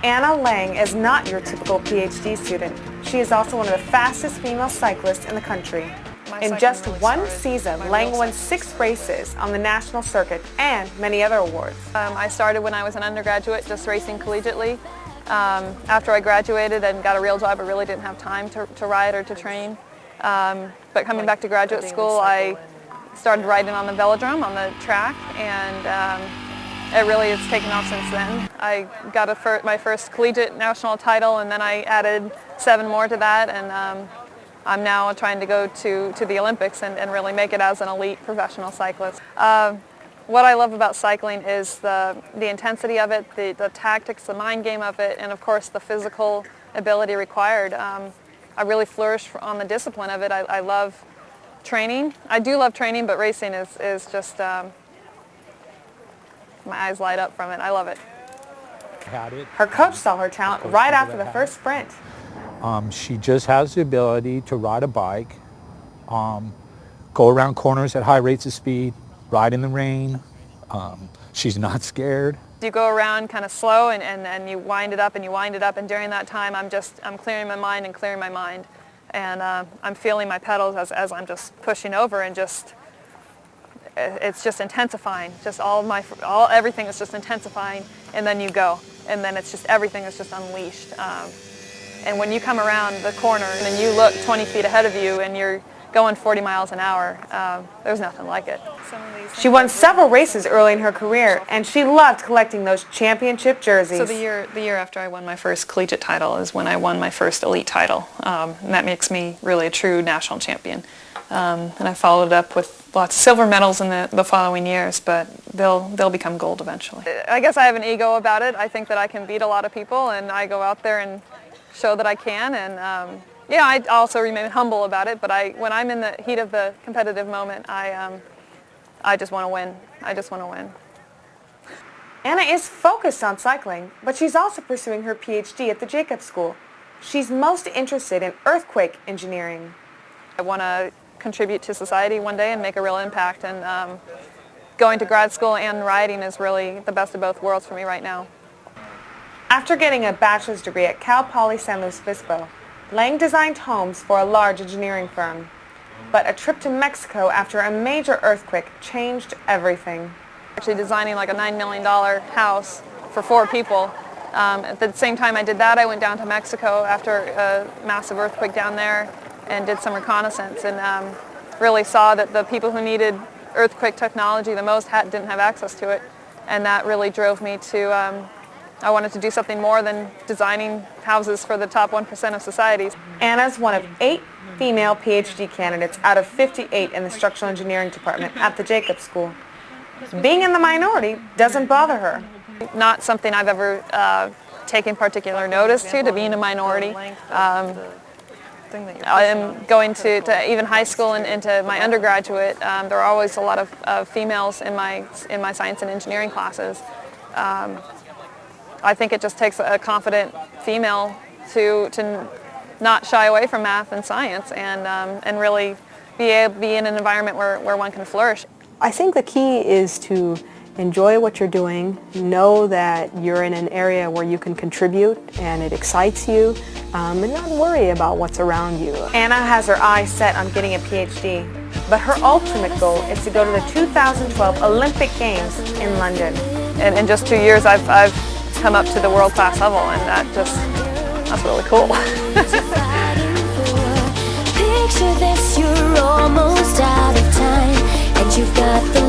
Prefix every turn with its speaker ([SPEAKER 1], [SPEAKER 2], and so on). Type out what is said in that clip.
[SPEAKER 1] Anna Lang is not your typical PhD student. She is also one of the fastest female cyclists in the country. In just one season, Lang won 6 races on the national circuit and many other awards.
[SPEAKER 2] I started when I was an undergraduate, just racing collegiately. After I graduated and got a real job, I really didn't have time to ride or to train. But coming back to graduate school, I started riding on the velodrome, on the track, and it really has taken off since then. I got my first collegiate national title, and then I added 7 more to that, and I'm now trying to go to the Olympics and really make it as an elite professional cyclist. What I love about cycling is the intensity of it, the tactics, the mind game of it, and of course the physical ability required. I really flourish on the discipline of it. I love training. I do love training, but racing is just, my eyes light up from it. I love it.
[SPEAKER 1] Her coach saw her talent right after the first sprint.
[SPEAKER 3] She just has the ability to ride a bike, go around corners at high rates of speed, ride in the rain. She's not scared.
[SPEAKER 2] You go around kind of slow and you wind it up and you wind it up, and during that time I'm clearing my mind and clearing my mind. And I'm feeling my pedals as I'm just pushing over, and it's just intensifying. Just everything is just intensifying, and then you go. And then it's just, everything is just unleashed. And when you come around the corner and you look 20 feet ahead of you and you're going 40 miles an hour, there's nothing like it.
[SPEAKER 1] She won several races early in her career, and she loved collecting those championship jerseys.
[SPEAKER 2] So the year after I won my first collegiate title is when I won my first elite title. And that makes me really a true national champion. And I followed it up with lots of silver medals in the following years, but they'll become gold eventually. I guess I have an ego about it. I think that I can beat a lot of people, and I go out there and show that I can. And yeah, I also remain humble about it, but when I'm in the heat of the competitive moment, I just want to win. I just want to win.
[SPEAKER 1] Anna is focused on cycling, but she's also pursuing her Ph.D. at the Jacobs School. She's most interested in earthquake engineering.
[SPEAKER 2] I want to contribute to society one day and make a real impact, and going to grad school and riding is really the best of both worlds for me right now.
[SPEAKER 1] After getting a bachelor's degree at Cal Poly San Luis Obispo, Lang designed homes for a large engineering firm. But a trip to Mexico after a major earthquake changed everything.
[SPEAKER 2] Actually designing like a $9 million house for 4 people. At the same time I did that, I went down to Mexico after a massive earthquake down there and did some reconnaissance, and really saw that the people who needed earthquake technology the most didn't have access to it. And that really drove me to, I wanted to do something more than designing houses for the top 1% of society.
[SPEAKER 1] Anna's one of 8 female Ph.D. candidates out of 58 in the structural engineering department at the Jacobs School. Being in the minority doesn't bother her.
[SPEAKER 2] Not something I've ever taken particular notice to be in a minority. I'm going to even high school and into my undergraduate. There are always a lot of females in my science and engineering classes. I think it just takes a confident female to not shy away from math and science, and really be in an environment where one can flourish.
[SPEAKER 4] I think the key is to enjoy what you're doing, know that you're in an area where you can contribute and it excites you, and not worry about what's around you.
[SPEAKER 1] Anna has her eyes set on getting a Ph.D., but her ultimate goal is to go to the 2012 Olympic Games in London.
[SPEAKER 2] In just 2 years I've come up to the world-class level, and that's really cool.
[SPEAKER 5] Picture this, you're almost out of time, and you've got the